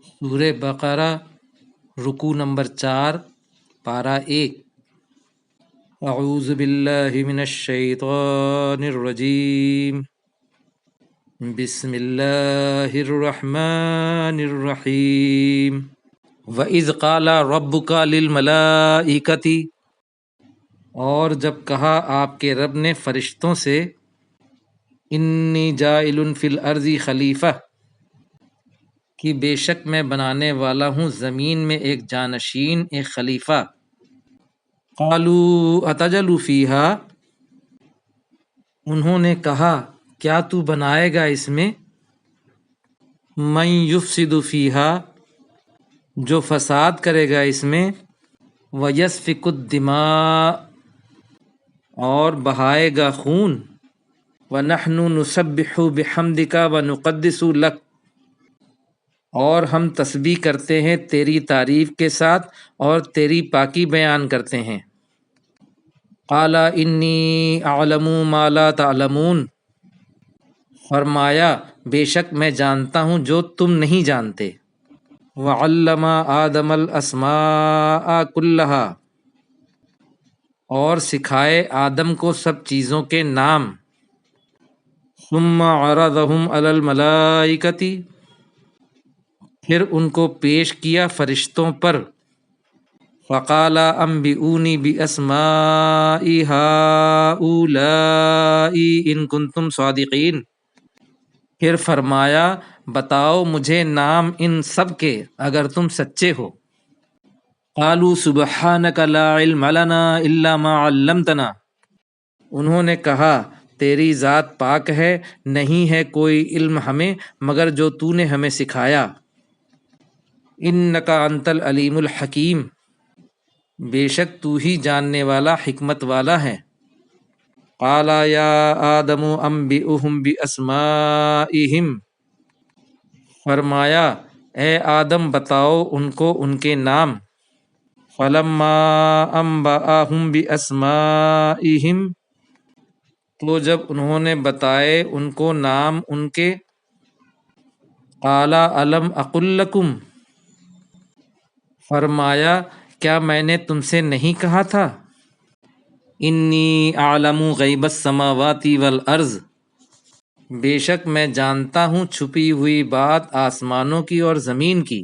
سورہ بقرہ رکوع نمبر 4 پارہ 1۔ اعوذ باللہ من الشیطان الرجیم، بسم اللہ الرحمن الرحیم۔ وَإِذْ قَالَ رَبُّكَ لِلْمَلَائِكَةِ، اور جب کہا آپ کے رب نے فرشتوں سے، انی جاعل فی الارض خلیفہ، کہ بے شک میں بنانے والا ہوں زمین میں ایک جانشین، ایک خلیفہ۔ قالوا اتجعل فیہا، انہوں نے کہا کیا تو بنائے گا اس میں، من یفسد فیہا، جو فساد کرے گا اس میں، ویسفک الدماء، اور بہائے گا خون، ونحن نسبح بحمدک ونقدس لک، اور ہم تسبیح کرتے ہیں تیری تعریف کے ساتھ اور تیری پاکی بیان کرتے ہیں۔ قال انی اعلم ما لا تعلمون، فرمایا بے شک میں جانتا ہوں جو تم نہیں جانتے۔ وعلم آدم الاسماء کلہا، اور سکھائے آدم کو سب چیزوں کے نام۔ ثم عرضهم علی الملائکۃ، پھر ان کو پیش کیا فرشتوں پر۔ فقال انبئونی باسماء ہؤلاء ان کنتم صادقین، پھر فرمایا بتاؤ مجھے نام ان سب کے اگر تم سچے ہو۔ قالوا سبحانک لا علم لنا الا ما علمتنا، انہوں نے کہا تیری ذات پاک ہے، نہیں ہے کوئی علم ہمیں مگر جو تو نے ہمیں سکھایا۔ انک انت العلیم الحکیم، بے شک تو ہی جاننے والا حکمت والا ہے۔ قال یا آدم انبئہم باسمائہم، فرمایا اے آدم بتاؤ ان کو ان کے نام۔ فلما انبأہم باسمائہم، تو جب انہوں نے بتائے ان کو نام ان کے، قال الم اقل لکم، فرمایا کیا میں نے تم سے نہیں کہا تھا، انی اعلم غیب السماوات والارض، بے شک میں جانتا ہوں چھپی ہوئی بات آسمانوں کی اور زمین کی۔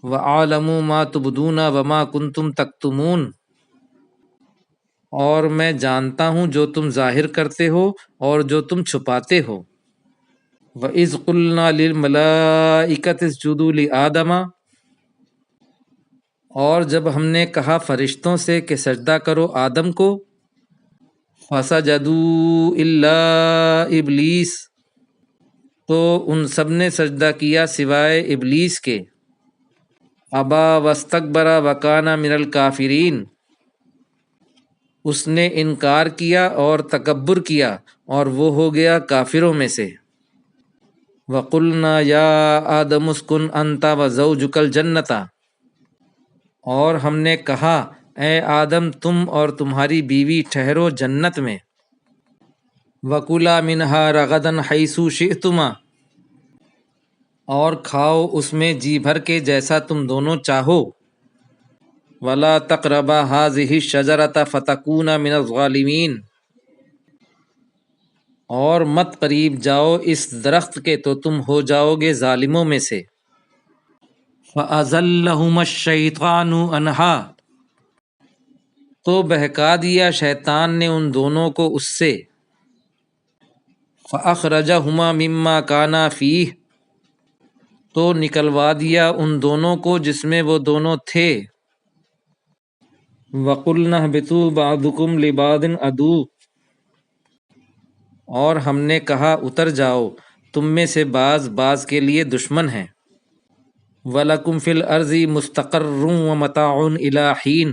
وَأَعْلَمُ مَا تُبْدُونَ وَمَا كُنْتُمْ تَكْتُمُونَ، اور میں جانتا ہوں جو تم ظاہر کرتے ہو اور جو تم چھپاتے ہو۔ وَإِذْ قُلْنَا لِلْمَلَائِكَةِ اسْجُدُوا لِآدَمَ، اور جب ہم نے کہا فرشتوں سے کہ سجدہ کرو آدم کو، فَسَجَدُوا إِلَّا إِبْلِيسَ، تو ان سب نے سجدہ کیا سوائے ابلیس کے۔ ابا واستکبر وکان من الکافرین، اس نے انکار کیا اور تکبر کیا اور وہ ہو گیا کافروں میں سے۔ وقلنا یا آدم اسکن انت وزوجک الجنۃ، اور ہم نے کہا اے آدم تم اور تمہاری بیوی ٹھہرو جنت میں۔ وکلا منہا رغدا حیث شئتما، اور کھاؤ اس میں جی بھر کے جیسا تم دونوں چاہو۔ ولا تقربا هذه الشجرۃ فتکونا من الظالمین، اور مت قریب جاؤ اس درخت کے تو تم ہو جاؤ گے ظالموں میں سے۔ فَأَزَلَّهُمَا الشَّيْطَانُ عَنْهَا، تو بہکا دیا شیطان نے ان دونوں کو اس سے۔ فَأَخْرَجَهُمَا مِمَّا كَانَا فِيهِ، تو نکلوا دیا ان دونوں کو جس میں وہ دونوں تھے۔ وَقُلْنَا اهْبِطُوا بَعْضُكُمْ لِبَعْضٍ عَدُوٌّ، اور ہم نے کہا اتر جاؤ تم میں سے بعض بعض کے لیے دشمن ہیں۔ وَلَكُمْ فِي الْأَرْضِ مُسْتَقَرٌّ وَمَتَاعٌ إِلَىٰ حِينٍ،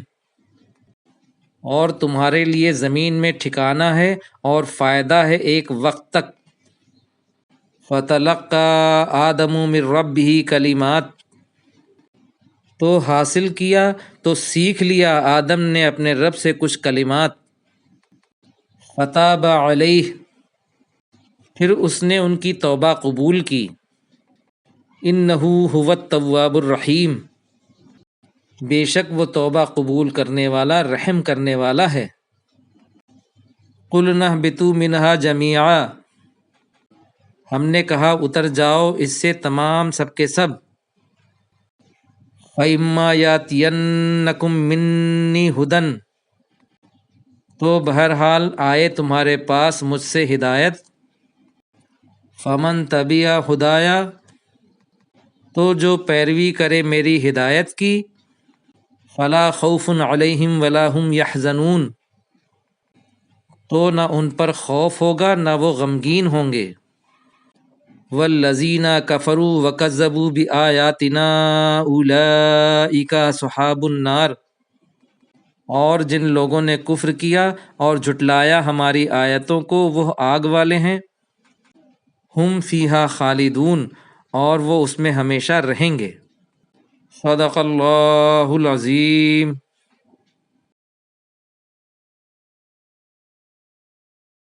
اور تمہارے لیے زمین میں ٹھکانہ ہے اور فائدہ ہے ایک وقت تک۔ فَتَلَقَّىٰ آدَمُ مِن رَّبِّهِ كَلِمَاتٍ، تو حاصل کیا تو سیکھ لیا آدم نے اپنے رب سے کچھ کلمات۔ فَتَابَ عَلَيْهِ، پھر اس نے ان کی توبہ قبول کی۔ انہ هو التواب الرحیم، بے شک وہ توبہ قبول کرنے والا رحم کرنے والا ہے۔ قلنا اہبطوا منہا جمیعا، ہم نے کہا اتر جاؤ اس سے تمام سب کے سب۔ فَإِمَّا يَأْتِيَنَّكُم مِّنِّي هُدًى، تو بہرحال آئے تمہارے پاس مجھ سے ہدایت۔ فَمَن تَبِعَ هُدَايَ، تو جو پیروی کرے میری ہدایت کی، فَلَا خَوْفٌ عَلَيْهِمْ وَلَا هُمْ يَحْزَنُونَ، تو نہ ان پر خوف ہوگا نہ وہ غمگین ہوں گے۔ وَالَّذِينَ كَفَرُوا وَكَذَّبُوا بِآيَاتِنَا أُولَئِكَ أَصْحَابُ النَّارِ، اور جن لوگوں نے کفر کیا اور جھٹلایا ہماری آیتوں کو وہ آگ والے ہیں۔ ہم فیہا خالدون، اور وہ اس میں ہمیشہ رہیں گے۔ صدق اللہ العظیم۔